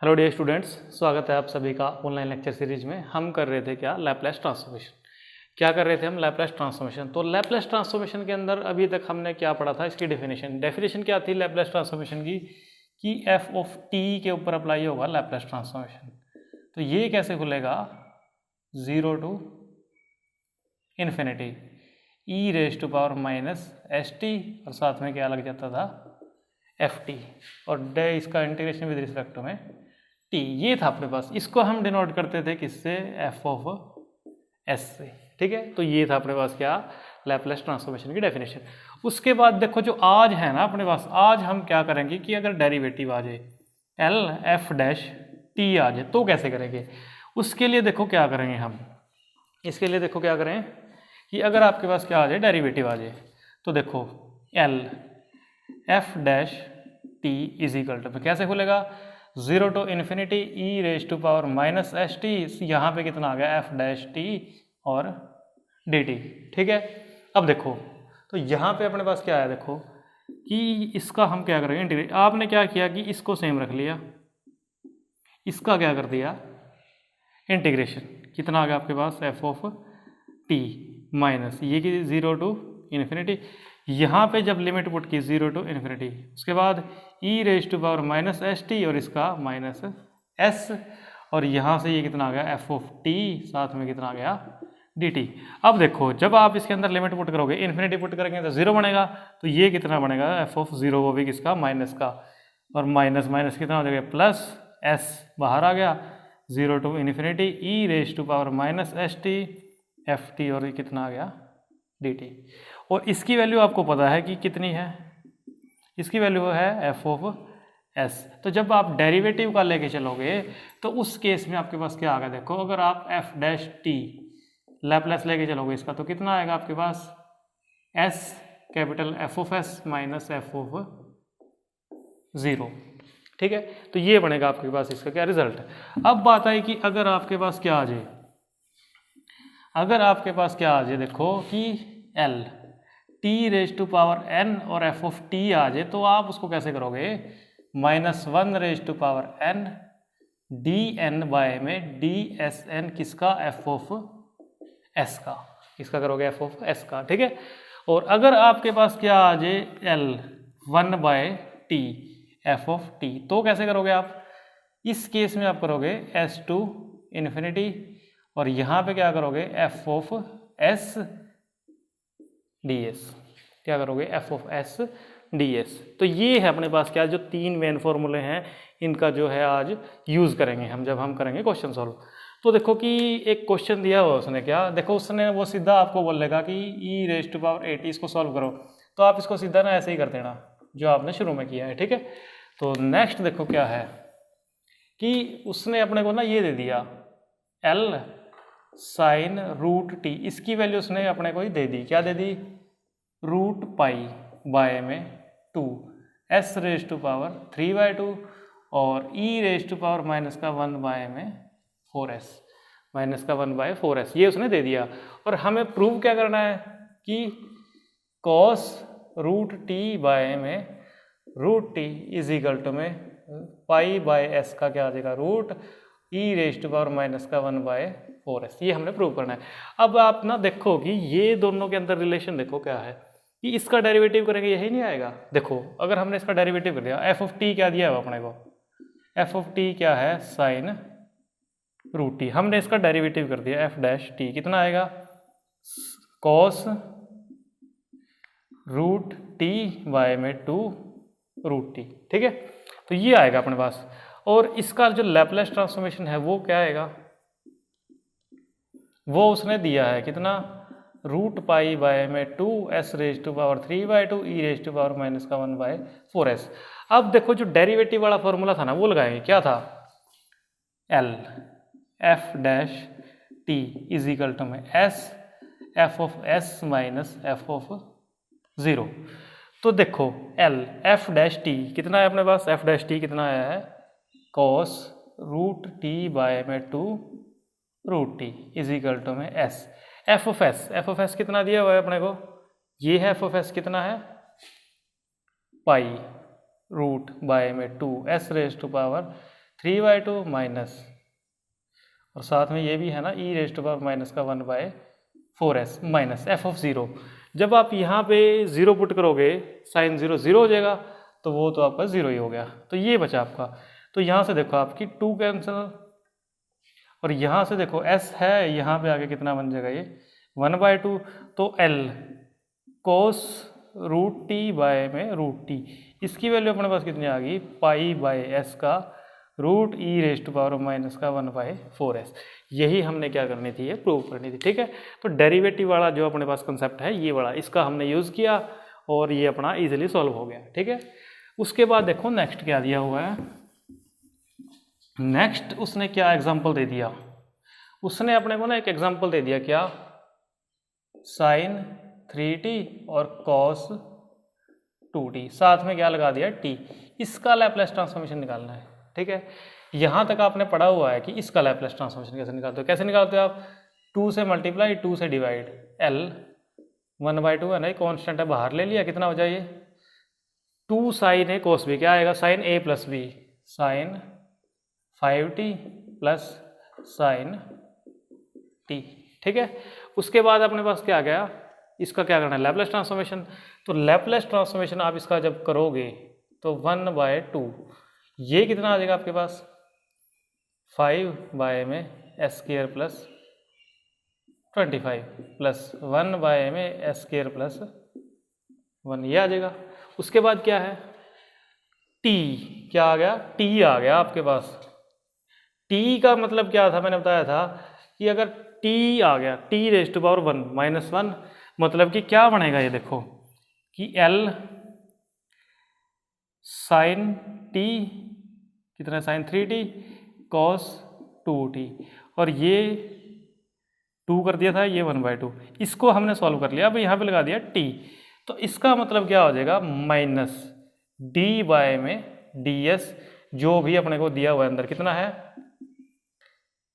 Hello dear students, स्वागत है आप सभी का ऑनलाइन लेक्चर सीरीज में। हम कर रहे थे क्या, लैपलेस ट्रांसफॉर्मेशन। क्या कर रहे थे हम? Laplace transformation. तो लैपलेस ट्रांसफॉर्मेशन के अंदर अभी तक हमने क्या पढ़ा था, इसकी डेफिनेशन क्या थी लैपलेस ट्रांसफॉर्मेशन की, कि एफ ऑफ टी के ऊपर अप्लाई होगा लैपलेस ट्रांसफॉर्मेशन। तो ये कैसे खुलेगा, 0 to infinity e raise to power minus s t, और साथ में क्या लग जाता था, एफ टी, और डे इसका इंटीग्रेशन विद रिस्पेक्ट टू में टी। ये था अपने पास, इसको हम डिनोट करते थे किससे, एफ ऑफ एस से। ठीक है, तो ये था अपने पास क्या, लैपलेस ट्रांसफॉर्मेशन की डेफिनेशन। उसके बाद देखो जो आज है ना अपने पास, आज हम क्या करेंगे कि अगर डेरिवेटिव आ जाए एल एफ डैश टी आ जाए तो कैसे करेंगे। उसके लिए देखो क्या करेंगे हम, इसके लिए देखो क्या करें कि अगर आपके पास क्या आ जाए, डेरिवेटिव आ जाए, तो देखो l f dash t is equal to कैसे खुलेगा, 0 to infinity e raise to power minus s t. यहाँ पे कितना आ गया, एफ डैश टी और डी टी। ठीक है, अब देखो तो यहाँ पे अपने पास क्या है, देखो कि इसका हम क्या करेंगे, इंटीग्रेट। आपने क्या किया कि इसको सेम रख लिया, इसका क्या कर दिया, इंटीग्रेशन। कितना आ गया आपके पास, एफ ऑफ टी माइनस ये कि 0 टू इन्फिनिटी। यहाँ पे जब लिमिट पुट की 0 टू इन्फिनिटी, उसके बाद e raise to power minus s t और इसका माइनस एस, और यहाँ से ये कितना आ गया, एफ ऑफ टी, साथ में कितना आ गया, डी टी। अब देखो जब आप इसके अंदर लिमिट पुट करोगे, इन्फिनिटी पुट करेंगे तो 0 बनेगा, तो ये कितना बनेगा, एफ ऑफ 0, वो भी किसका, माइनस का, और माइनस माइनस कितना हो जाएगा, प्लस एस बाहर आ गया, 0 to infinity e raise to power minus s t f t, और ये कितना आ गया, डी टी। और इसकी वैल्यू आपको पता है कि कितनी है, इसकी वैल्यू है एफ ऑफ एस। तो जब आप डेरिवेटिव का लेके चलोगे तो उस केस में आपके पास क्या आ गया, देखो अगर आप एफ डैश टी लैपलेस लेके चलोगे इसका, तो कितना आएगा आपके पास, s capital f of s minus f of 0। ठीक है, तो ये बनेगा आपके पास इसका क्या रिजल्ट। अब बात आई कि अगर आपके पास क्या आ जाए, अगर आपके पास क्या आ जाए, देखो कि l t raise to power n और एफ ऑफ टी आ जाए, तो आप उसको कैसे करोगे, -1 raise to power n d n by में डी एस एन, किसका, एफ ऑफ एस का, किसका करोगे, एफ ऑफ एस का। ठीक है, और अगर आपके पास क्या आ जाए, l 1 by t f of t, तो कैसे करोगे आप, इस केस में आप करोगे एस टू इन्फिनिटी, और यहाँ पे क्या करोगे, F of S D S, क्या करोगे, F of S D S. तो ये है अपने पास क्या, जो 3 मेन फॉर्मूले हैं, इनका जो है आज यूज़ करेंगे हम जब हम करेंगे क्वेश्चन सॉल्व। तो देखो कि एक क्वेश्चन दिया हुआ उसने, क्या देखो, उसने वो सीधा आपको बोलेगा कि ई रेज टू पावर 80 इसको सॉल्व करो, तो आप इसको सीधा ना ऐसे ही कर देना जो आपने शुरू में किया है। ठीक है, तो नेक्स्ट देखो क्या है कि उसने अपने को ना ये दे दिया, एल साइन रूट टी, इसकी वैल्यू उसने अपने को ही दे दी, क्या दे दी, रूट पाई बाय में 2 एस रेज टू पावर 3/2 और ई रेज टू पावर माइनस का 1 बाय में 4s, माइनस का 1/4s, ये उसने दे दिया। और हमें प्रूव क्या करना है कि कॉस रूट टी बाय में root t is equal to में पाई बाय एस का क्या आ जाएगा, root e raise to power minus का 1/4s, ये हमने प्रूव करना है। अब आप ना देखो कि ये दोनों के अंदर रिलेशन देखो क्या है, कि इसका डेरिवेटिव करेंगे यही नहीं आएगा। देखो अगर हमने इसका डेरिवेटिव कर दिया, एफ ऑफ टी क्या दिया है अपने को, एफ ऑफ टी क्या है, साइन रूट टी, हमने इसका डेरिवेटिव कर दिया, एफ डैश टी कितना आएगा, कॉस रूट टी बाय में 2 रूट टी। ठीक है, तो ये आएगा अपने पास। और इसका जो लैपलेस ट्रांसफॉर्मेशन है वो क्या आएगा, वो उसने दिया है कितना, रूट पाई बाय में 2 s raise to power 3/2 e raise to power minus का 1/4s। अब देखो जो डेरिवेटिव वाला फॉर्मूला था ना वो लगाएंगे, क्या था, L f dash t is equal to में s f of s minus f of 0। तो देखो एल एफ डैश टी कितना है अपने पास, एफ डैश टी कितना आया है, कॉस रूट टी बाय में 2 root t is equal to में एस, एफ ऑफ एस कितना दिया हुआ है अपने को, ये है एफ ऑफ एस कितना है, पाई रूट बाय में 2 s raise to power 3/2 minus, और साथ में ये भी है ना e raise to power minus का 1/4s माइनस एफ ऑफ 0। जब आप यहाँ पे 0 पुट करोगे साइन 0 0 हो जाएगा, तो वो तो आपका 0 ही हो गया, तो ये बचा आपका। तो यहाँ से देखो आपकी 2 कैंसिल, और यहाँ से देखो s है, यहाँ पे आगे कितना बन जाएगा ये 1/2, तो l cos root t by में रूट टी, इसकी वैल्यू अपने पास कितनी आ गई π/s का root e raise to power minus का 1/4s। यही हमने क्या करनी थी, ये प्रूव करनी थी, ठीक है। तो डेरिवेटिव वाला जो अपने पास कंसेप्ट है ये वाला, इसका हमने यूज़ किया और ये अपना इजीली सॉल्व हो गया, ठीक है। उसके बाद देखो नेक्स्ट क्या दिया हुआ है। नेक्स्ट उसने क्या एग्जाम्पल दे दिया, उसने अपने को ना एक एग्जाम्पल दे दिया, क्या साइन 3t और कॉस 2t, साथ में क्या लगा दिया t। इसका लैप्लेस ट्रांसफॉर्मेशन निकालना है, ठीक है। यहाँ तक आपने पढ़ा हुआ है कि इसका लैप्लेस ट्रांसफॉर्मेशन कैसे निकालते हो। कैसे निकालते हो आप, 2 से मल्टीप्लाई 2 से डिवाइड, l 1/2 है ना, कॉन्स्टेंट है, बाहर ले लिया, कितना हो जाए ये 2 साइन ए कोस बी, क्या आएगा sine a plus b, sine 5t plus sine t, ठीक है। उसके बाद अपने पास क्या आ गया, इसका क्या करना है लैप्लेस ट्रांसफॉर्मेशन। तो लैप्लेस ट्रांसफॉर्मेशन आप इसका जब करोगे तो 1/2, ये कितना आ जाएगा आपके पास 5 में s स्क्वायर प्लस 25 प्लस 1 में s स्क्वायर प्लस 1, ये आ जाएगा। उसके बाद क्या है t, क्या आ गया t आ गया आपके पास। t का मतलब क्या था, मैंने बताया था कि अगर t आ गया t रेज टू पावर 1 -1, मतलब कि क्या बनेगा ये देखो कि l साइन t कितना साइन 3t कॉस 2t, और ये 2 कर दिया था, ये 1/2, इसको हमने सॉल्व कर लिया। अब यहाँ पे लगा दिया t, तो इसका मतलब क्या हो जाएगा माइनस डी बाय में ds, जो भी अपने को दिया हुआ है अंदर कितना है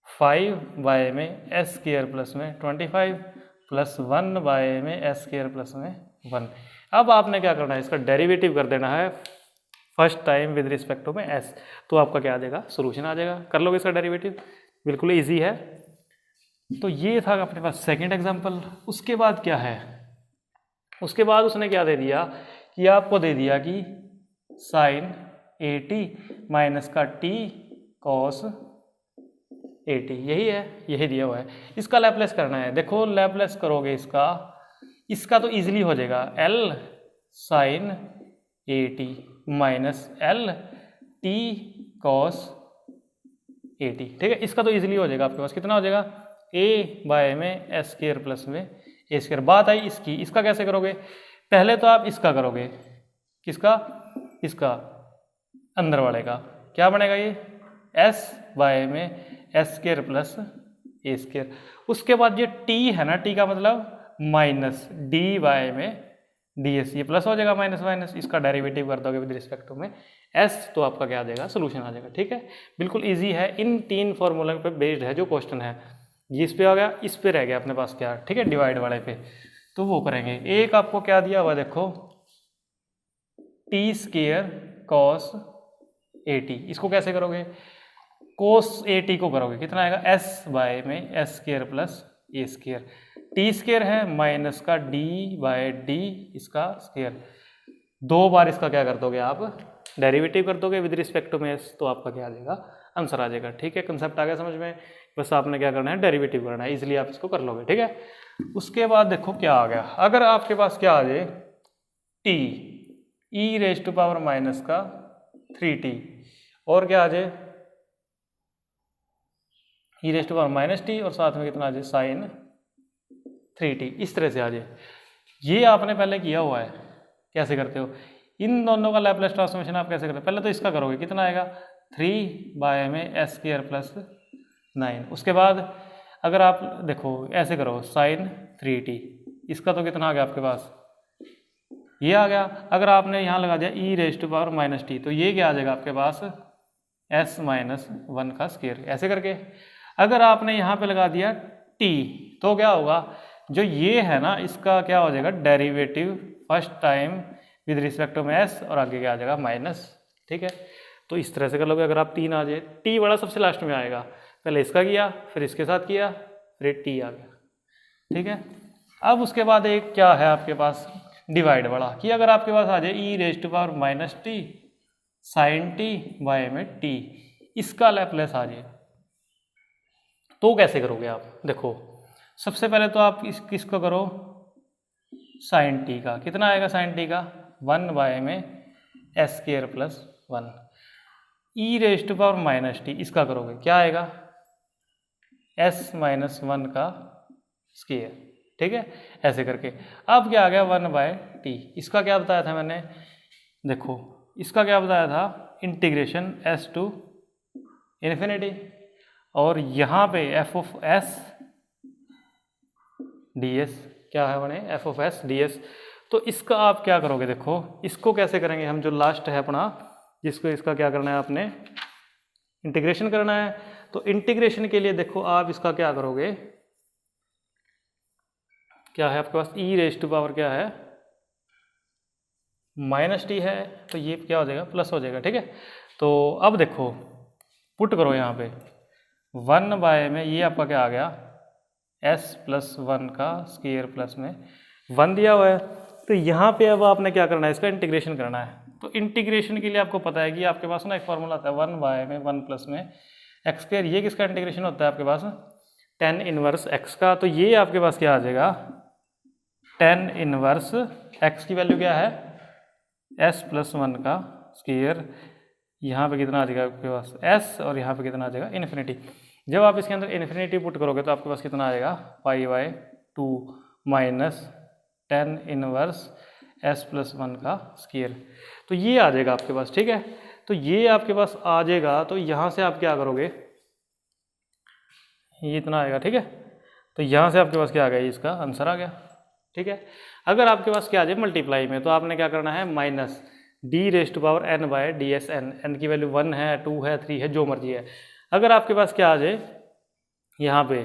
5 में s स्क्वायर प्लस में 25 प्लस 1 में s स्क्वायर प्लस में 1। अब आपने क्या करना है, इसका डेरिवेटिव कर देना है first time with respect to में s, तो आपका क्या आ जाएगा सोल्यूशन आ जाएगा। कर लोगे इसका डेरिवेटिव, बिल्कुल इजी है। तो ये था अपने पास सेकंड एग्जांपल। उसके बाद क्या है, उसके बाद उसने क्या दे दिया कि आपको दे दिया कि साइन 80 माइनस का t कॉस 80, यही है, यही दिया हुआ है। इसका लैप्लेस करना है, देखो लैप्लेस करोगे इसका तो इजीली हो जाएगा l sine 80 minus l t cos 80, ठीक है। इसका तो इजीली हो जाएगा, आपके पास कितना हो जाएगा a बाय में s स्क्वायर प्लस में a स्क्वायर। बात आई इसकी, इसका कैसे करोगे, पहले तो आप इसका करोगे, किसका, इसका अंदर वाले का, क्या बनेगा ये s बाय में s square plus a square. उसके बाद ये t है ना, t का मतलब माइनस d बाय में ds, ये प्लस हो जाएगा माइनस माइनस, इसका डेरिवेटिव कर दोगे विद रिस्पेक्ट टू में s, तो आपका क्या आ जाएगा सोल्यूशन आ जाएगा, ठीक है। बिल्कुल इजी है, इन 3 फॉर्मूला पे बेस्ड है जो क्वेश्चन है। ये इस पे आ गया, इस पे रह गया अपने पास क्या, ठीक है, डिवाइड वाले पे, तो वो करेंगे। एक आपको क्या दिया हुआ देखो t स्क्वायर कॉस 80, इसको कैसे करोगे, कोस 80 को करोगे, कितना आएगा s बाय में s square plus a square, T square है माइनस का d बाय डी इसका स्क्वायर, 2 बार इसका क्या कर दोगे आप डेरिवेटिव कर दोगे विद रिस्पेक्ट टू में s, तो आपका क्या आ जाएगा आंसर आ जाएगा, ठीक है। कंसेप्ट आ गया समझ में, बस आपने क्या करना है डेरिवेटिव करना है, इसलिए आप इसको कर लोगे, ठीक है। उसके बाद देखो क्या आ गया, अगर आपके पास क्या आ जाए t e raise to power minus का 3t, और क्या आ जाए e raise to power minus t, और साथ में कितना आ जाए साइन 3t, इस तरह से आ जाए। ये आपने पहले किया हुआ है, कैसे करते हो, इन दोनों का लैप्लेस ट्रांसफॉर्मेशन आप कैसे करते हो, पहले तो इसका करोगे, कितना आएगा 3 बाय में s स्क्वायर प्लस 9। उसके बाद अगर आप देखो ऐसे करो साइन 3t, इसका तो कितना आ गया आपके पास, ये आ गया। अगर आपने यहाँ लगा दिया e raise to power minus t, तो ये क्या आ जाएगा आपके पास s माइनस 1 का स्क्वायर, ऐसे करके। अगर आपने यहाँ पे लगा दिया t, तो क्या होगा, जो ये है ना इसका क्या हो जाएगा derivative first time with respect to में s, और आगे क्या आ जाएगा माइनस, ठीक है। तो इस तरह से कर लोगे। अगर आप 3 आ जाए, टी वाला सबसे लास्ट में आएगा, पहले इसका किया फिर इसके साथ किया फिर टी आ गया, ठीक है। अब उसके बाद एक क्या है आपके पास डिवाइड वाला, कि अगर आपके पास आ जाए e raise to power minus t sine t by में टी, इसका लैपलेस आ जाए, तो कैसे करोगे आप? देखो सबसे पहले तो आप किसको करो, साइन टी का। कितना आएगा साइन टी का? 1 बाय में s square plus 1, e raise to power minus t, इसका करोगे क्या आएगा? एस माइनस 1 का स्क्वायर, ठीक है, ऐसे करके। अब क्या आ गया 1 बाय टी, इसका क्या बताया था मैंने? देखो इसका क्या बताया था, इंटीग्रेशन एस टू इन्फिनिटी, और यहाँ पे F of S D S, क्या है बने F of S D S. तो इसका आप क्या करोगे? देखो इसको कैसे करेंगे हम, जो लास्ट है अपना, जिसको इसका क्या करना है आपने, इंटीग्रेशन करना है। तो इंटीग्रेशन के लिए देखो आप इसका क्या करोगे, क्या है आपके पास ई रेज टू पावर क्या है माइनस टी है, तो ये क्या हो जाएगा प्लस हो जाएगा, ठीक है। तो अब देखो पुट करो यहाँ पे 1 बाय में ये आपका क्या आ गया एस प्लस 1 का स्क्वायर प्लस में 1 दिया हुआ है। तो यहाँ पे अब आपने क्या करना है, इसका इंटीग्रेशन करना है। तो इंटीग्रेशन के लिए आपको पता है कि आपके पास ना एक फॉर्मूला आता है 1 बाय में 1 प्लस में एक्स स्क्वायर, ये किसका इंटीग्रेशन होता है आपके पास tan इनवर्स x का। तो ये आपके पास क्या आ जाएगा tan इनवर्स x की वैल्यू क्या है s प्लस 1 का स्क्वायर, यहाँ पे कितना आ जाएगा आपके पास s, और यहाँ पे कितना आ जाएगा इन्फिनिटी। जब आप इसके अंदर इन्फिनिटी पुट करोगे तो आपके पास कितना आएगा pi by 2 minus tan inverse s plus 1 का स्क्वायर। तो ये आ जाएगा आपके पास, ठीक है। तो ये आपके पास आ जाएगा, तो यहाँ से आप क्या करोगे, ये इतना आएगा, ठीक है। तो यहाँ से आपके पास क्या आ गया, इसका आंसर आ गया, ठीक है। अगर आपके पास क्या आ जाए मल्टीप्लाई में, तो आपने क्या करना है minus d raise to power n by d s n, n की वैल्यू 1 है 2 है 3 है जो मर्जी है। अगर आपके पास क्या आ जाए यहाँ पे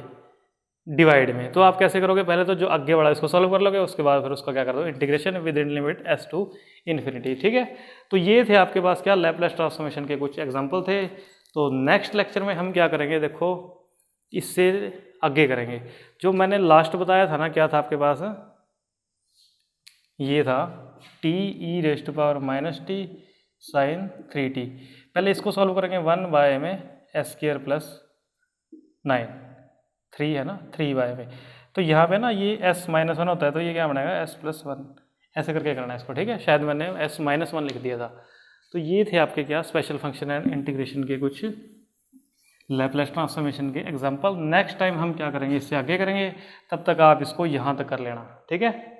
डिवाइड में, तो आप कैसे करोगे, पहले तो जो आगे वाला इसको सॉल्व कर लोगे, उसके बाद फिर उसका क्या कर दो integration within limit s to infinity, ठीक है। तो ये थे आपके पास क्या लैपलेस ट्रांसफॉर्मेशन के कुछ एग्जाम्पल थे। तो नेक्स्ट लेक्चर में हम क्या करेंगे, देखो इससे आगे करेंगे। जो मैंने लास्ट बताया था ना, क्या था आपके पास, ये था t e raise to power minus t sine 3t। पहले इसको सॉल्व करेंगे 1 बाय में एस स्क्वायर प्लस 9, 3 है ना 3 बाय में। तो यहाँ पे ना ये s माइनस 1 होता है, तो ये क्या बनेगा s प्लस 1, ऐसे करके करना है इसको, ठीक है। शायद मैंने s माइनस 1 लिख दिया था। तो ये थे आपके क्या स्पेशल फंक्शन एंड इंटीग्रेशन के कुछ लैपलेस ट्रांसफॉर्मेशन के एग्जाम्पल। नेक्स्ट टाइम हम क्या करेंगे, इससे आगे करेंगे। तब तक आप इसको यहाँ तक कर लेना, ठीक है।